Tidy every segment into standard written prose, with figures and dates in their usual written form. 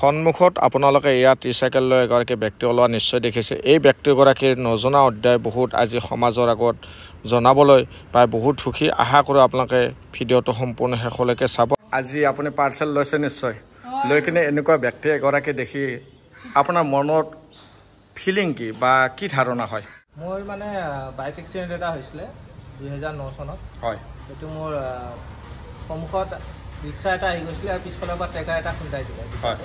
সন্মুখত আপোনালোকে ইয়াত ত্ৰিচাইকেল লৈ এগৰাকী ব্যক্তি ওলোৱা নিশ্চয় দেখিছে। এই ব্যক্তিগৰাকীৰ নজনা অধ্যায় বহুত আজি সমাজৰ আগত জনাবলৈ পাই বহুত সুখী। আশা কৰোঁ আপোনালোকে ভিডিঅ'টো সম্পূৰ্ণ শেষলৈকে চাব। আজি আপুনি পাৰ্চেল লৈছে নিশ্চয়, লৈ কিনে এনেকুৱা ব্যক্তি এগৰাকী দেখি আপোনাৰ মনত ফিলিং কি বা কি ধাৰণা হয়? মোৰ মানে বাইক এক্সিডেণ্ট এটা হৈছিলে 2009 চনত। হয়, সেইটো মোৰ সন্মুখত ৰিক্সা এটা আহি গৈছিলে আৰু পিছফালৰ পৰা ট্ৰেকাৰ এটা খুন্দাই দিলে। হয়,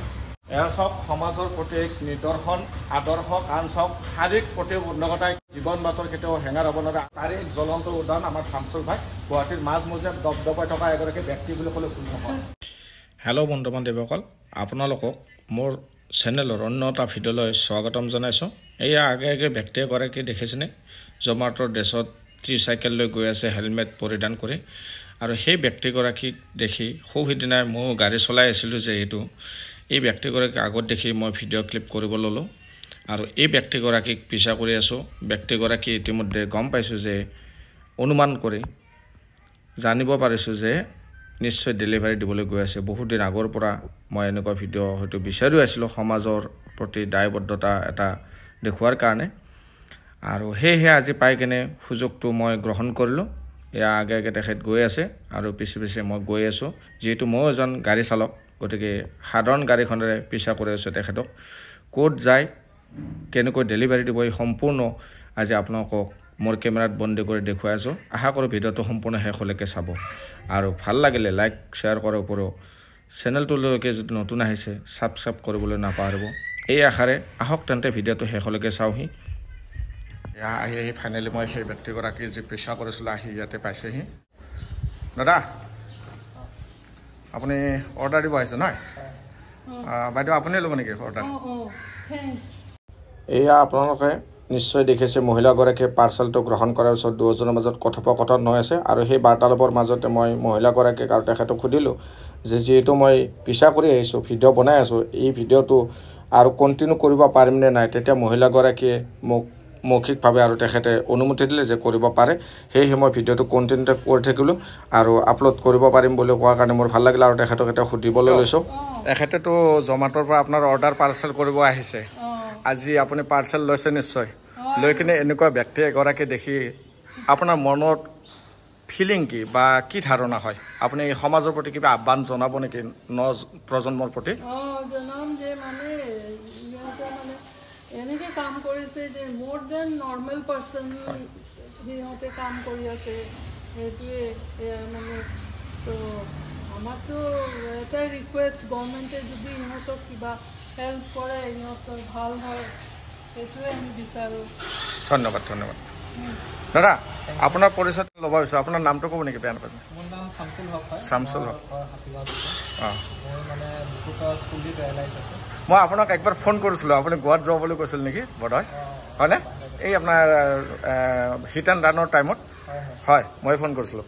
এয়া চাওক সমাজৰ প্ৰতি এক নিদৰ্শন আদৰ্শ। কাৰণ চাওক শাৰীৰিক প্ৰতিবন্ধকতাই জীৱন বাটৰ কেতিয়াও হেঙাৰ হ'ব নোৱাৰে। তাৰে এক জ্বলন্ত উদাহৰণ আমাৰ শামছুল ভাই, গুৱাহাটীৰ মাজমজিয়াত দপদপাই থকা এগৰাকী ব্যক্তি বুলি ক'লে ভুল নহয়। হেল্ল' বন্ধু বান্ধৱীসকল, আপোনালোকক মোৰ চেনেলৰ অন্য এটা ভিডিঅ'লৈ স্বাগতম জনাইছোঁ। এয়া আগে ব্যক্তি এগৰাকী দেখিছেনে, জমাটোৰ ড্ৰেছত ত্ৰিচাইকেল লৈ গৈ আছে হেলমেট পৰিধান কৰি। আৰু সেই ব্যক্তিগৰাকীক দেখি সিদিনাই মই গাড়ী চলাই আছিলোঁ যিহেতু এই ব্যক্তিগৰাকীক আগত দেখি মই ভিডিঅ' ক্লিপ কৰিব ল'লোঁ আৰু এই ব্যক্তিগৰাকীক পিছা কৰি আছোঁ। ব্যক্তিগৰাকী ইতিমধ্যে গম পাইছোঁ যে অনুমান কৰি জানিব পাৰিছোঁ যে নিশ্চয় ডেলিভাৰী দিবলৈ গৈ আছে। বহুত দিন আগৰ পৰা মই এনেকুৱা ভিডিঅ' হয়তো বিচাৰি আছিলোঁ সমাজৰ প্ৰতি দায়বদ্ধতা এটা দেখুৱাৰ কাৰণে, আৰু সেয়েহে আজি পাই কিনে সুযোগটো মই গ্ৰহণ কৰিলোঁ। এয়া আগে তেখেত গৈ আছে আৰু পিছে মই গৈ আছোঁ। যিহেতু ময়ো এজন গাড়ী চালক, গতিকে সাধাৰণ গাড়ীখনেৰে পিছা কৰি আছোঁ তেখেতক। ক'ত যায়, কেনেকৈ ডেলিভাৰী দিব, এই সম্পূৰ্ণ আজি আপোনালোকক মোৰ কেমেৰাত বন্দী কৰি দেখুৱাই আছোঁ। আশা কৰোঁ ভিডিঅ'টো সম্পূৰ্ণ শেষলৈকে চাব আৰু ভাল লাগিলে লাইক শ্বেয়াৰ কৰাৰ উপৰিও চেনেলটোলৈকে যদি নতুন আহিছে ছাবস্ক্ৰাইব কৰিবলৈ নাপাহৰিব। এই আশাৰে আহক তেন্তে ভিডিঅ'টো শেষলৈকে চাওঁহি। আহি ফাইনেলি মই সেই ব্যক্তিগৰাকী যি পিছা কৰিছিলোঁ আহি ইয়াতে পাইছেহি। দাদা, আপুনি অৰ্ডাৰ দিব আহিছে নহয়? বাইদেউ আপুনি ল'ব নেকি অৰ্ডাৰ? এয়া আপোনালোকে নিশ্চয় দেখিছে মহিলাগৰাকীয়ে পাৰ্চেলটো গ্ৰহণ কৰাৰ পিছত দুয়োজনৰ মাজত কথোপকথন হৈ আছে। আৰু সেই বাৰ্তালাপৰ মাজতে মই মহিলাগৰাকীক আৰু তেখেতক সুধিলোঁ যে যিহেতু মই পিছা কৰি আহিছোঁ, ভিডিঅ' বনাই আছোঁ, এই ভিডিঅ'টো আৰু কণ্টিনিউ কৰিব পাৰিমনে নাই। তেতিয়া মহিলাগৰাকীয়ে মোক মৌখিকভাৱে আৰু তেখেতে অনুমতি দিলে যে কৰিব পাৰে। সেয়েহে মই ভিডিঅ'টো কণ্টিনিউ কৰি থাকিলোঁ আৰু আপলোড কৰিব পাৰিম বুলি কোৱাৰ কাৰণে মোৰ ভাল লাগিলে আৰু তেখেতক এতিয়া সুধিবলৈ লৈছোঁ। তেখেতেতো জমাটোৰ পৰা আপোনাৰ অৰ্ডাৰ পাৰ্চেল কৰিব আহিছে। আজি আপুনি পাৰ্চেল লৈছে নিশ্চয়, লৈ কিনে এনেকুৱা ব্যক্তি এগৰাকী দেখি আপোনাৰ মনত ফিলিং কি বা কি ধাৰণা হয়? আপুনি এই সমাজৰ প্ৰতি কিবা আহ্বান জনাব নেকি প্ৰজন্মৰ প্ৰতি? জনাম যে মানে এনেকৈ কাম কৰিছে যে মোৰ দেন নৰ্মেল পাৰ্চন সিহঁতে কাম কৰি আছে, সেইটোৱে মানে। তো আমাৰতো এটাই ৰিকুৱেষ্ট, গভৰ্ণমেণ্টে যদি সিহঁতক কিবা হেল্প কৰে সিহঁতৰ ভাল হয়, সেইটোৱে আমি বিচাৰোঁ। ধন্যবাদ ধন্যবাদ। দাদা, আপোনাৰ পৰিচয় ল'ব বিচাৰোঁ। আপোনাৰ নামটো ক'ব নেকি? বেয়া নাপায়। মোৰ নাম শামছুল হক। শামছুল হক। অঁ, মোৰ মানে বুকুত ফুলি পেৰালাইজ আছে। মই আপোনাক একবাৰ ফোন কৰিছিলোঁ, আপুনি গোৱাত যাব বুলি কৈছিল নেকি বোধহয়, হয়নে? এই আপোনাৰ হিট এণ্ড ৰানৰ টাইমত হয়, মই ফোন কৰিছিলোঁ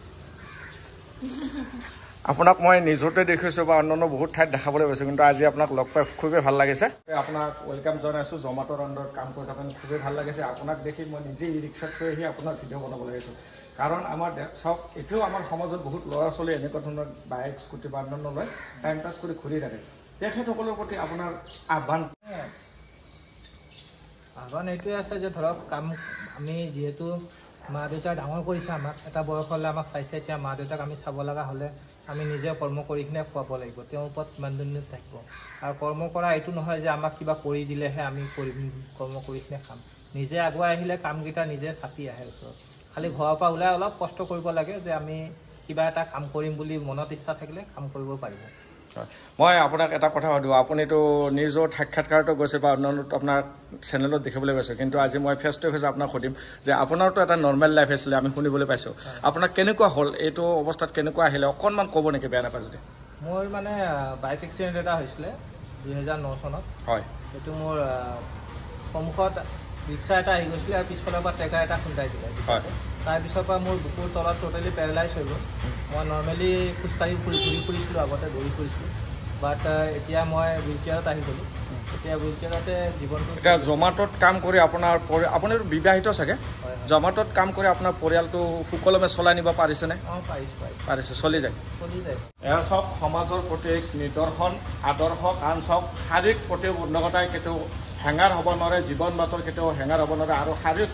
আপোনাক। মই নিজতে দেখিছোঁ বা অন্যান্য বহুত ঠাইত দেখাবলৈ পাইছোঁ, কিন্তু আজি আপোনাক লগ পাই খুবেই ভাল লাগিছে। আপোনাক ৱেলকাম জনাইছোঁ। জমাটোৰ আণ্ডাৰত কাম কৰি থকা খুবেই ভাল লাগিছে। আপোনাক দেখি মই নিজেই ই ৰিক্সাত থৈ আহি আপোনাৰ ভিডিঅ' বনাব লাগিছোঁ। কাৰণ আমাৰ চাওক, এতিয়াও আমাৰ সমাজত বহুত ল'ৰা ছোৱালী এনেকুৱা ধৰণৰ বাইক স্কুটি বা অন্যান্য লৈ টাইম পাছ কৰি ঘূৰি থাকে। তেখেতসকলৰ প্ৰতি আপোনাৰ আহ্বান এইটোৱে আছে যে ধৰক আমি যিহেতু মা দেউতাই ডাঙৰ কৰিছে, আমাক এটা বয়সলৈ আমাক চাইছে। এতিয়া মা দেউতাক আমি চাব লগা হ'লে আমি নিজে কৰ্ম কৰি কিনে খুৱাব লাগিব। তেওঁৰ ওপৰত কিমান দিন থাকিব। আৰু কৰ্ম কৰা এইটো নহয় যে আমাক কিবা কৰি দিলেহে আমি কৰিম, কৰ্ম কৰি কিনে খাম। নিজে আগুৱাই আহিলে কামকেইটা নিজে চাপি আহে ওচৰত। খালি ঘৰৰ পৰা ওলাই অলপ কষ্ট কৰিব লাগে যে আমি কিবা এটা কাম কৰিম বুলি মনত ইচ্ছা থাকিলে কাম কৰিব পাৰিব। মই আপোনাক এটা কথা সুধোঁ, আপুনিতো নিজৰ সাক্ষাৎকাৰতো গৈছে বা অন্যান্য আপোনাৰ চেনেলত দেখিবলৈ পাইছোঁ, কিন্তু আজি মই ফেচ টু ফেচ আপোনাক সুধিম যে আপোনাৰতো এটা নৰ্মেল লাইফ আছিলে, আমি শুনিবলৈ পাইছোঁ। আপোনাৰ কেনেকুৱা হ'ল, এইটো অৱস্থাত কেনেকুৱা আহিলে অকণমান ক'ব নেকি? বেয়া নাপায় যদি। মোৰ মানে বাইক এক্সিডেণ্ট এটা হৈছিলে 2009 চনত। হয়, সেইটো মোৰ সন্মুখত ৰিক্সা এটা আহি গৈছিলে আৰু পিছফালৰ পৰা ট্ৰেকাৰ এটা খুন্দাই দিলে। হয়, তাৰপিছৰ পৰা মোৰ বুকুৰ তলত টোটেলি পেৰালাইজ হৈ গ'ল। মই নৰ্মেলি খোজকাঢ়ি ঘূৰি ফুৰিছিলোঁ, আগতে দৌৰি ফুৰিছিলোঁ, বাট এতিয়া মই হুইল চেয়াৰত আহি গ'লোঁ। এতিয়া উইকেণ্ডতে জীৱনটো এতিয়া জমাটত কাম কৰি আপোনাৰ আপুনি বিবাহিত চাগে জমাটত কাম কৰি আপোনাৰ পৰিয়ালটো সুকলমে চলাই নিব পাৰিছেনে পাৰিছে চলি যায় এয়া চাওক সমাজৰ প্ৰতি এক নিদৰ্শন আদৰ্শ কাৰণ চাওক শাৰীৰিক প্ৰতিবন্ধকতাই কেতিয়াও হেঙাৰ হ'ব নোৱাৰে জীৱন বাটৰ কেতিয়াও হেঙাৰ হ'ব নোৱাৰে আৰু শাৰীৰিক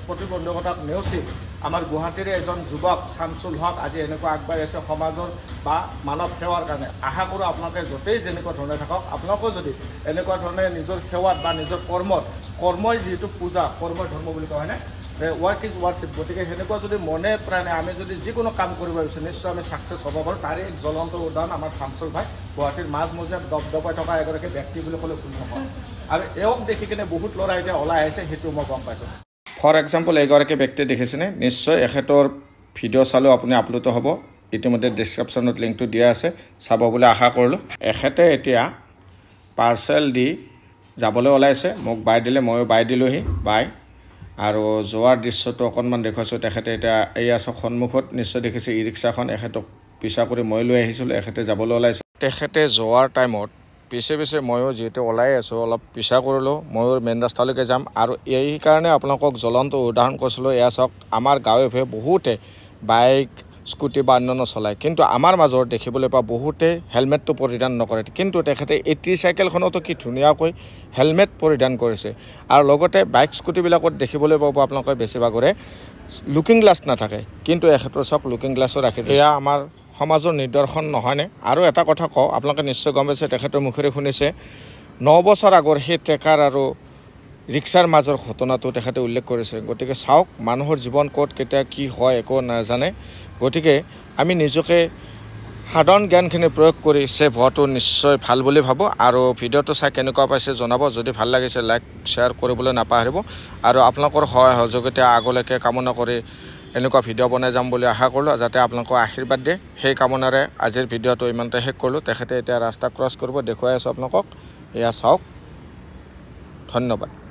প্ৰতিবন্ধকতাক নেওচি আমাৰ গুৱাহাটীৰে এজন যুৱক শামছুল হক আজি এনেকুৱা আগবাঢ়ি আছে সমাজৰ বা মানৱ সেৱাৰ কাৰণে আশা কৰোঁ আপোনালোকে য'তেই যেনেকুৱা ধৰণে থাকক আপোনালোকেও যদি এনেকুৱা ধৰণে নিজৰ সেৱাত বা নিজৰ কৰ্মই যিহেতু পূজা কৰ্মই ধৰ্ম বুলি কোৱা হয়নে ৱৰ্ক ইজ ৱৰ্কশ্বিপ গতিকে সেনেকুৱা যদি মনে প্ৰাণে আমি যদি যিকোনো কাম কৰিব বিচাৰোঁ নিশ্চয় আমি ছাকচেছ হ'ব পাৰোঁ তাৰে এক জ্বলন্ত উদাহৰণ আমাৰ শামছুল ভাই গুৱাহাটীৰ মাজমজিয়াত দপদপাই থকা এগৰাকী ব্যক্তি বুলি ক'লে ভুল নহয় আৰু এওঁক দেখি কিনে বহুত ল'ৰা এতিয়া ওলাই আহিছে সেইটো মই গম পাইছোঁ ফৰ এক্সাম্পল এগৰাকী ব্যক্তি দেখিছেনে নিশ্চয় এখেতৰ ভিডিঅ' চালেও আপুনি আপলোড হ'ব ইতিমধ্যে ডেছক্ৰিপশ্যনত লিংকটো দিয়া আছে চাব বুলি আশা কৰিলোঁ এখেতে এতিয়া পাৰ্চেল দি যাবলৈ ওলাইছে মোক বাই দিলে ময়ো বাই দিলোঁহি বাই আৰু যোৱাৰ দৃশ্যটো অকণমান দেখুৱাইছোঁ তেখেতে এতিয়া এই আছে সন্মুখত নিশ্চয় দেখিছে ই ৰিক্সাখন এখেতক পিছা কৰি মই লৈ আহিছিলোঁ এখেতে যাবলৈ ওলাইছে তেখেতে যোৱাৰ টাইমত পিছে ময়ো যিহেতু ওলাই আছোঁ অলপ পিছা কৰিলোঁ ময়ো মেইন ৰাস্তালৈকে যাম আৰু এই কাৰণে আপোনালোকক জ্বলন্ত উদাহৰণ কৈছিলোঁ এয়া চাওক আমাৰ গাঁৱে বহুতে বাইক স্কুটি বা অন্যান্য চলায় কিন্তু আমাৰ মাজত দেখিবলৈ পোৱা বহুতে হেলমেটটো পৰিধান নকৰে কিন্তু তেখেতে এই চাইকেলখনতো কি ধুনীয়াকৈ হেলমেট পৰিধান কৰিছে আৰু লগতে বাইক স্কুটিবিলাকত দেখিবলৈ পাব আপোনালোকে বেছিভাগৰে লুকিং গ্লাছ নাথাকে কিন্তু এখেতৰ চাওক লুকিং গ্লাছো ৰাখি এয়া আমাৰ সমাজৰ নিদৰ্শন নহয়নে আৰু এটা কথা কওঁ আপোনালোকে নিশ্চয় গম পাইছে তেখেতৰ মুখেৰে শুনিছে 9 বছৰ আগৰ সেই ট্ৰেকাৰ আৰু ৰিক্সাৰ মাজৰ ঘটনাটো তেখেতে উল্লেখ কৰিছে গতিকে চাওক মানুহৰ জীৱন ক'ত কেতিয়া কি হয় একো নাজানে গতিকে আমি নিজকে সাধাৰণ জ্ঞানখিনি প্ৰয়োগ কৰি ছেভ হোৱাটো নিশ্চয় ভাল বুলি ভাবোঁ আৰু ভিডিঅ'টো চাই কেনেকুৱা পাইছে জনাব যদি ভাল লাগিছে লাইক শ্বেয়াৰ কৰিবলৈ নাপাহৰিব আৰু আপোনালোকৰ সহায় সহযোগিতা আগলৈকে কামনা কৰি এনেকুৱা ভিডিঅ' বনাই যাম বুলি আশা কৰিলোঁ যাতে আপোনালোকক আশীৰ্বাদ দিয়ে সেই কামনাৰে আজিৰ ভিডিঅ'টো ইমানতে শেষ কৰিলোঁ তেখেতে এতিয়া ৰাস্তা ক্ৰছ কৰিব দেখুৱাই আছোঁ আপোনালোকক এয়া চাওক ধন্যবাদ